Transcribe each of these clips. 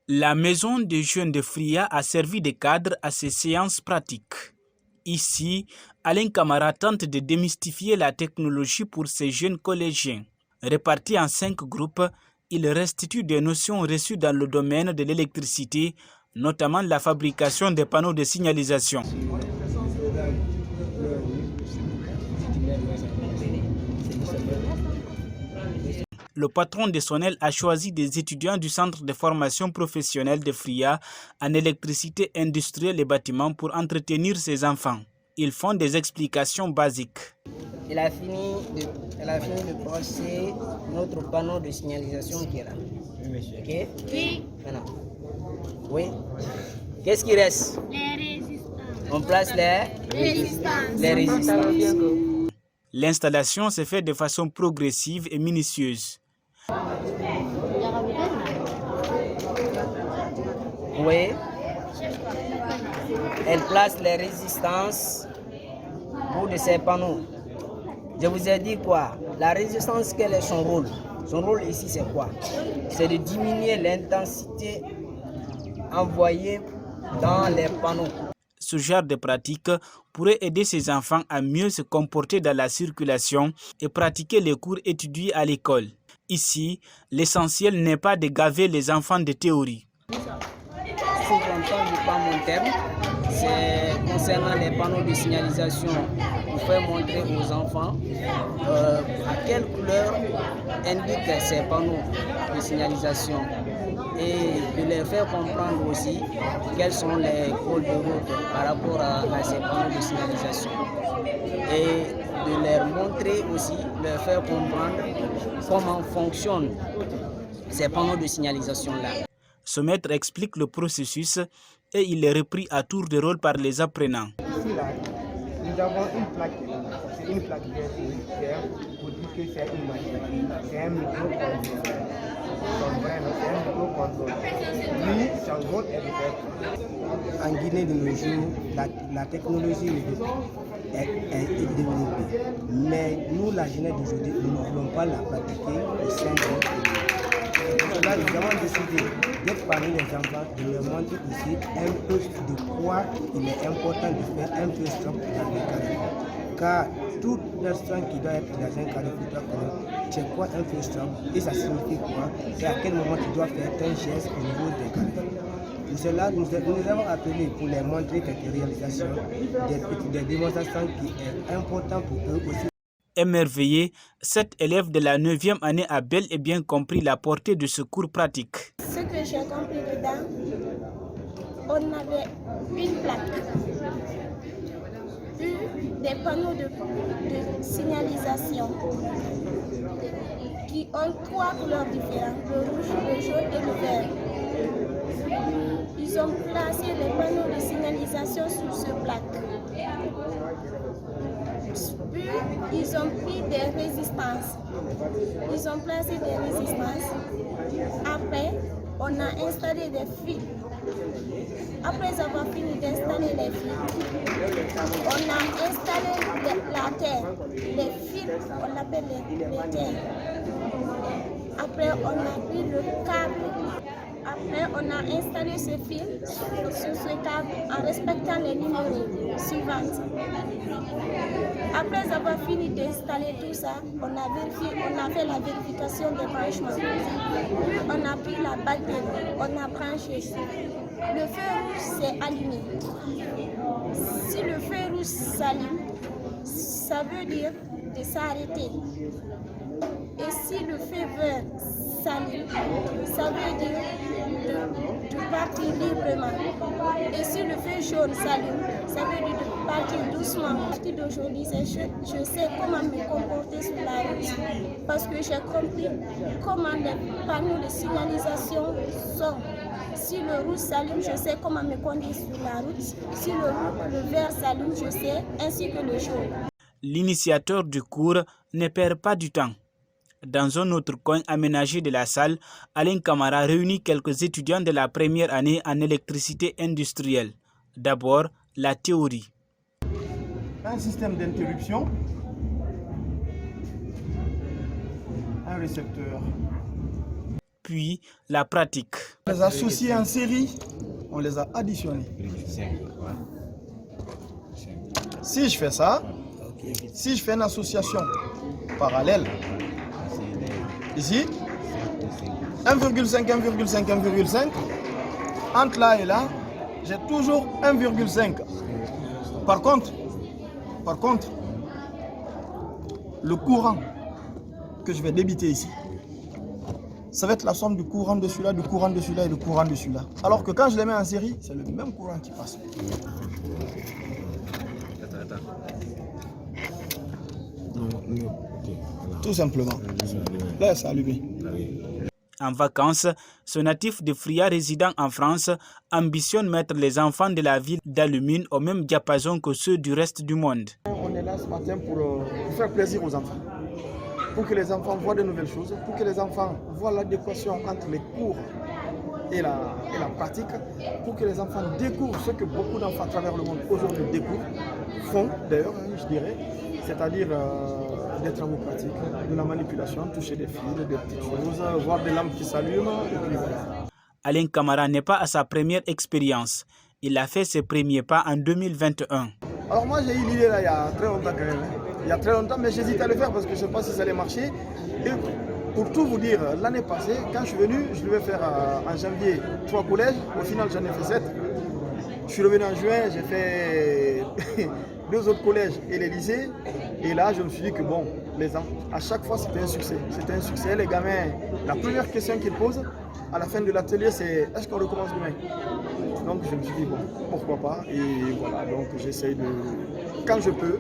La maison des jeunes de Fria a servi de cadre à ces séances pratiques. Ici, Alain Camara tente de démystifier la technologie pour ces jeunes collégiens. Répartis en 5 groupes, ils restituent des notions reçues dans le domaine de l'électricité, notamment la fabrication des panneaux de signalisation. Le patron de Sonel a choisi des étudiants du centre de formation professionnelle de Fria en électricité industrielle et bâtiment pour entretenir ses enfants. Ils font des explications basiques. Elle a fini de passer notre panneau de signalisation qui est là. Ok? Oui. Maintenant. Oui. Qu'est-ce qui reste? Les résistances. On place les résistances. L'installation se fait de façon progressive et minutieuse. Oui. Elle place les résistances pour de ces panneaux. Je vous ai dit quoi? La résistance, quel est son rôle? Son rôle ici, c'est quoi? C'est de diminuer l'intensité envoyée dans les panneaux. Ce genre de pratique pourrait aider ces enfants à mieux se comporter dans la circulation et pratiquer les cours étudiés à l'école. Ici, l'essentiel n'est pas de gaver les enfants de théorie. Si je n'entends pas mon terme, c'est concernant les panneaux de signalisation pour faire montrer aux enfants à quelle couleur indiquent ces panneaux de signalisation et de les faire comprendre aussi quels sont les codes de route par rapport à ces panneaux de signalisation et de leur montrer aussi, leur faire comprendre comment fonctionnent ces panneaux de signalisation-là. Ce maître explique le processus et il est repris à tour de rôle par les apprenants. Ici, là, nous avons une plaque, c'est une plaque vert pour dire que c'est une machine, c'est un microcontrôleur. C'est un microcontrôleur. Lui, son rôle est de faire. En Guinée de nos jours, la technologie est développée. Mais nous, la jeunesse d'aujourd'hui, nous ne voulons pas la pratiquer au sein de notre pays. Pour cela, nous avons décidé d'être parmi les enfants, de leur montrer aussi un peu de quoi il est important de faire un peu stop dans les carrefours. Car toute personne qui doit être dans un carrefour doit connaître c'est quoi un peu stop et ça signifie quoi et à quel moment tu dois faire un geste au niveau des carrefours. Pour cela, nous avons appelé pour les montrer quelques réalisations, des démonstrations qui est important pour eux aussi. Émerveillé, cet élève de la 9e année a bel et bien compris la portée de ce cours pratique. Ce que j'ai compris dedans, on avait une plaque, des panneaux de signalisation qui ont 3 couleurs différentes, le rouge, le jaune et le vert. Ils ont placé les panneaux de signalisation sur ce plaque. Puis, ils ont pris des résistances. Ils ont placé des résistances. Après, on a installé des fils. Après avoir fini d'installer les fils, on a installé la terre. Les fils, on l'appelle les terres. Après, on a pris le câble. Après, on a installé ce fil sur ce câble en respectant les numéros suivantes. Après avoir fini d'installer tout ça, on a fait la vérification des branchements. Puis on a pris la batterie, on a branché. Le feu rouge s'est allumé. Si le feu rouge s'allume, ça veut dire de s'arrêter. Et si le feu vert s'allume, ça veut dire de partir librement. Et si le feu jaune s'allume, ça veut dire de partir doucement. À partir d'aujourd'hui, je sais comment me comporter sur la route parce que j'ai compris comment les panneaux de signalisation sont. Si le rouge s'allume, je sais comment me conduire sur la route. Si le vert s'allume, je sais, ainsi que le jaune. L'initiateur du cours ne perd pas du temps. Dans un autre coin aménagé de la salle, Alain Camara réunit quelques étudiants de la première année en électricité industrielle. D'abord, la théorie. Un système d'interruption, un récepteur. puis la pratique. On les a associés en série, on les a additionnés. Si je fais ça, si je fais une association parallèle, ici, 1,5, 1,5, 1,5, entre là et là, j'ai toujours 1,5. Par contre, le courant que je vais débiter ici, ça va être la somme du courant de celui-là, du courant de celui-là et du courant de celui-là. Alors que quand je les mets en série, c'est le même courant qui passe. Tout simplement. Là, c'est allumé. En vacances, ce natif de Fria résidant en France ambitionne mettre les enfants de la ville d'Allumine au même diapason que ceux du reste du monde. On est là ce matin pour faire plaisir aux enfants, pour que les enfants voient de nouvelles choses, pour que les enfants voient l'adéquation entre les cours et la pratique, pour que les enfants découvrent ce que beaucoup d'enfants à travers le monde aujourd'hui découvrent, font d'ailleurs, je dirais, c'est-à-dire des travaux pratiques, de la manipulation, toucher des fils, des petites choses, voir des lampes qui s'allument, et puis voilà. Alain Camara n'est pas à sa première expérience. Il a fait ses premiers pas en 2021. Alors moi j'ai eu l'idée là il y a très longtemps quand même. Il y a très longtemps, mais j'hésite à le faire parce que je ne sais pas si ça allait marcher. Et pour tout vous dire, l'année passée, quand je suis venu, je devais faire en janvier 3 collèges. Au final, j'en ai fait 7. Je suis revenu en juin, j'ai fait 2 autres collèges et les lycées. Et là, je me suis dit que bon, à chaque fois, c'était un succès. C'était un succès. Les gamins, la première question qu'ils posent à la fin de l'atelier, c'est est-ce qu'on recommence demain? Donc je me suis dit, bon, pourquoi pas? Et voilà, donc j'essaye de, quand je peux,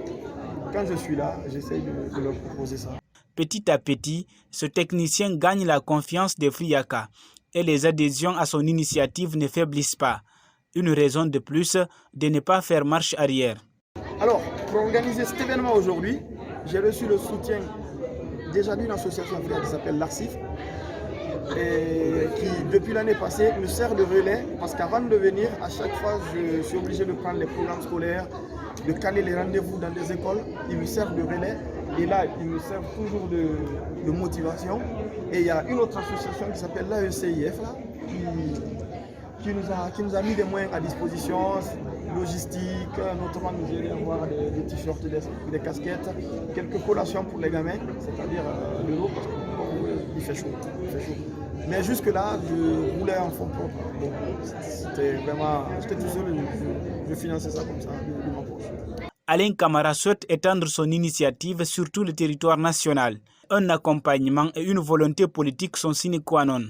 quand je suis là, j'essaye de leur proposer ça. Petit à petit, ce technicien gagne la confiance des Friaka et les adhésions à son initiative ne faiblissent pas. Une raison de plus de ne pas faire marche arrière. Alors, pour organiser cet événement aujourd'hui, j'ai reçu le soutien déjà d'une association africaine qui s'appelle l'ARCIF, et qui, depuis l'année passée, me sert de relais parce qu'avant de venir, à chaque fois, je suis obligé de prendre les programmes scolaires, de caler les rendez-vous dans des écoles. Ils me servent de relais et là, ils me servent toujours de motivation. Et il y a une autre association qui s'appelle l'AECIF qui nous a mis des moyens à disposition, logistique, notamment nous aider à avoir des t-shirts, des casquettes, quelques collations pour les gamins, c'est-à-dire de l'eau parce qu'il fait chaud. Mais jusque-là, je roulais en fond propre. Donc c'était vraiment, j'étais tout seul, je finançais ça comme ça, de ma poche. Alain Camara souhaite étendre son initiative sur tout le territoire national. Un accompagnement et une volonté politique sont sine qua non.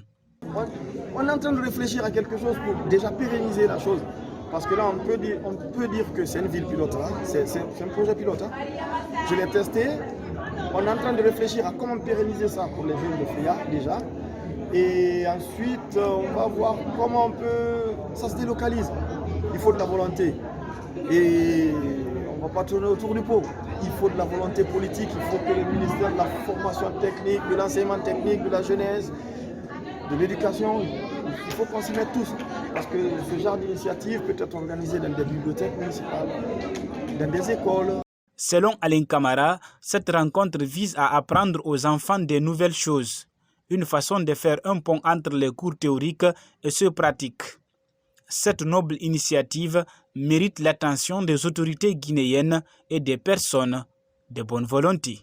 On est en train de réfléchir à quelque chose pour déjà pérenniser la chose. Parce que là, on peut dire que c'est une ville pilote, hein. C'est un projet pilote. Hein. Je l'ai testé. On est en train de réfléchir à comment pérenniser ça pour les villes de Fria déjà. Et ensuite, on va voir comment ça se délocalise. Il faut de la volonté. Et on ne va pas tourner autour du pot. Il faut de la volonté politique. Il faut que le ministère de la formation technique, de l'enseignement technique, de la jeunesse, de l'éducation, il faut qu'on s'y mette tous. Parce que ce genre d'initiative peut être organisée dans des bibliothèques municipales, dans des écoles. Selon Alain Camara, cette rencontre vise à apprendre aux enfants de nouvelles choses. Une façon de faire un pont entre les cours théoriques et ceux pratiques. Cette noble initiative mérite l'attention des autorités guinéennes et des personnes de bonne volonté.